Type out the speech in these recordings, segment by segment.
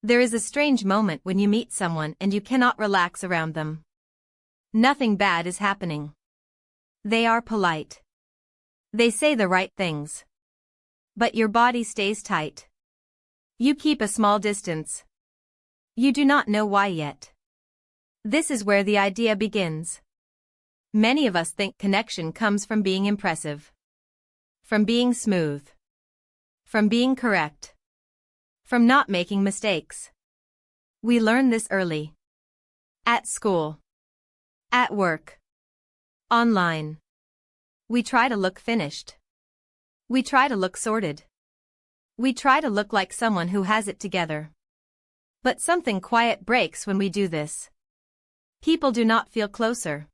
There is a strange moment when you meet someone and you cannot relax around them. Nothing bad is happening. They are polite. They say the right things. But your body stays tight. You keep a small distance. You do not know why yet. This is where the idea begins. Many of us think connection comes from being impressive. From being smooth. From being correct. From not making mistakes. We learn this early. At school. At work. Online. We try to look finished. We try to look sorted. We try to look like someone who has it together. But something quiet breaks when we do this. People do not feel closer.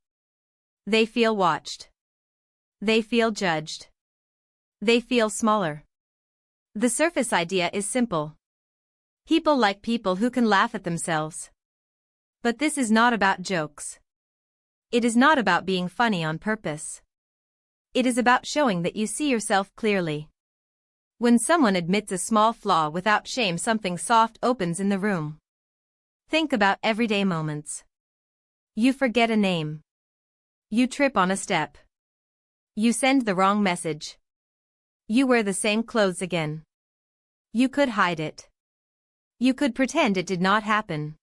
They feel watched. They feel judged. They feel smaller. The surface idea is simple. People like people who can laugh at themselves. But this is not about jokes. It is not about being funny on purpose. It is about showing that you see yourself clearly. When someone admits a small flaw without shame, something soft opens in the room. Think about everyday moments. You forget a name. You trip on a step. You send the wrong message. You wear the same clothes again. You could hide it. You could pretend it did not happen.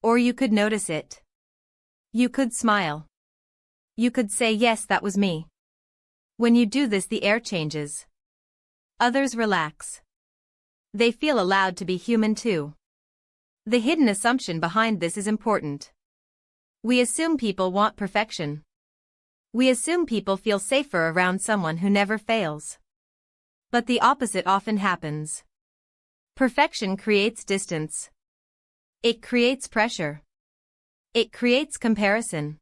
Or you could notice it. You could smile. You could say, yes, that was me. When you do this, the air changes. Others relax. They feel allowed to be human too. The hidden assumption behind this is important. We assume people want perfection. We assume people feel safer around someone who never fails. But the opposite often happens. Perfection creates distance. It creates pressure. It creates comparison.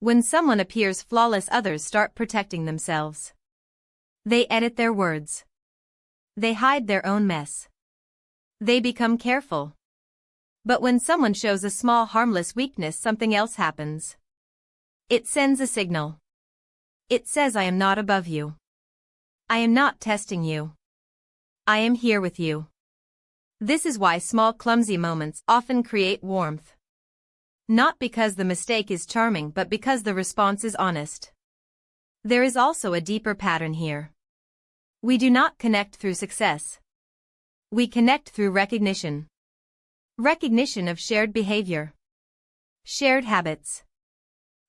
When someone appears flawless, others start protecting themselves. They edit their words. They hide their own mess. They become careful. But when someone shows a small harmless weakness, something else happens. It sends a signal. It says, I am not above you. I am not testing you. I am here with you. This is why small clumsy moments often create warmth. Not because the mistake is charming, but because the response is honest. There is also a deeper pattern here. We do not connect through success. We connect through recognition. Recognition of shared behavior. Shared habits.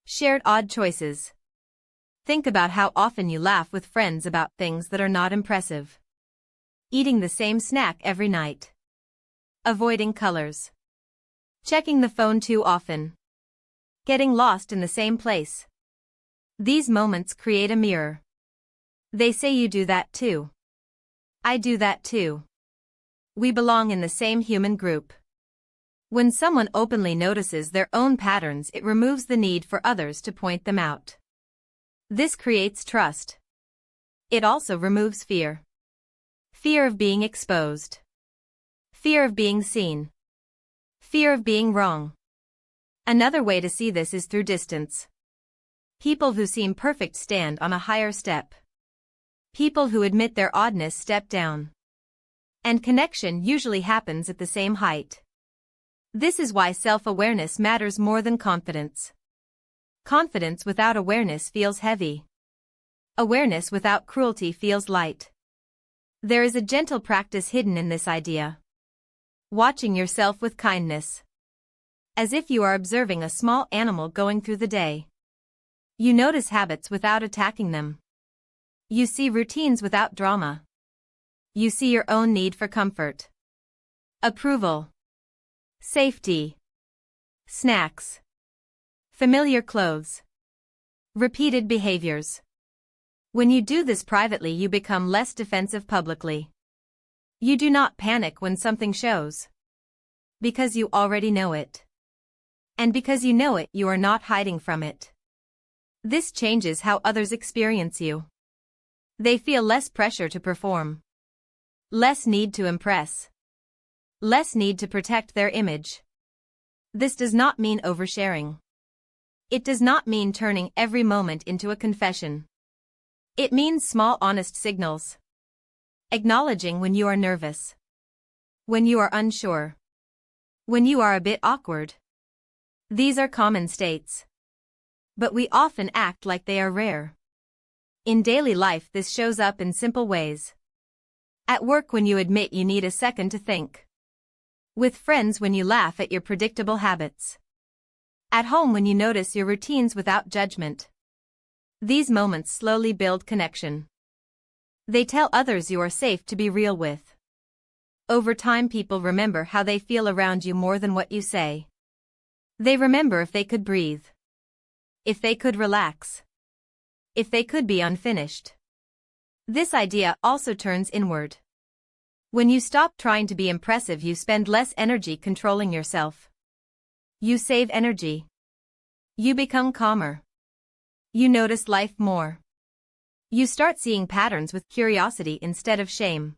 Shared odd choices. Think about how often you laugh with friends about things that are not impressive. Eating the same snack every night. Avoiding colors. Checking the phone too often. Getting lost in the same place. These moments create a mirror. They say, you do that too. I do that too. We belong in the same human group. When someone openly notices their own patterns, it removes the need for others to point them out. This creates trust. It also removes fear. Fear of being exposed. Fear of being seen. Fear of being wrong. Another way to see this is through distance. People who seem perfect stand on a higher step. People who admit their oddness step down. And connection usually happens at the same height. This is why self-awareness matters more than confidence. Confidence without awareness feels heavy. Awareness without cruelty feels light. There is a gentle practice hidden in this idea. Watching yourself with kindness. As if you are observing a small animal going through the day. You notice habits without attacking them. You see routines without drama. You see your own need for comfort. Approval. Safety. Snacks. Familiar clothes. Repeated behaviors. When you do this privately, you become less defensive publicly. You do not panic when something shows. Because you already know it. And because you know it, you are not hiding from it. This changes how others experience you. They feel less pressure to perform. Less need to impress. Less need to protect their image. This does not mean oversharing. It does not mean turning every moment into a confession. It means small honest signals. Acknowledging when you are nervous. When you are unsure. When you are a bit awkward. These are common states. But we often act like they are rare. In daily life, this shows up in simple ways. At work, when you admit you need a second to think. With friends, when you laugh at your predictable habits. At home, when you notice your routines without judgment. These moments slowly build connection. They tell others you are safe to be real with. Over time, people remember how they feel around you more than what you say. They remember if they could breathe. If they could relax. If they could be unfinished. This idea also turns inward. When you stop trying to be impressive, you spend less energy controlling yourself. You save energy. You become calmer. You notice life more. You start seeing patterns with curiosity instead of shame.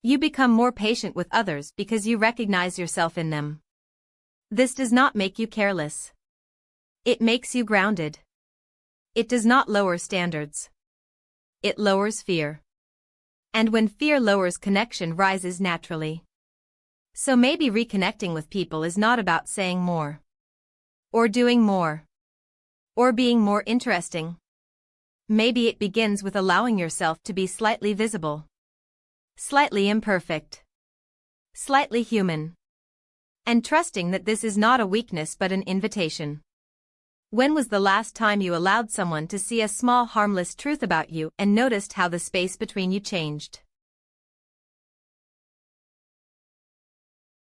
You become more patient with others because you recognize yourself in them. This does not make you careless. It makes you grounded. It does not lower standards. It lowers fear. And when fear lowers, connection rises naturally. So maybe reconnecting with people is not about saying more. Or doing more. Or being more interesting. Maybe it begins with allowing yourself to be slightly visible. Slightly imperfect. Slightly human. And trusting that this is not a weakness but an invitation. When was the last time you allowed someone to see a small harmless truth about you and noticed how the space between you changed?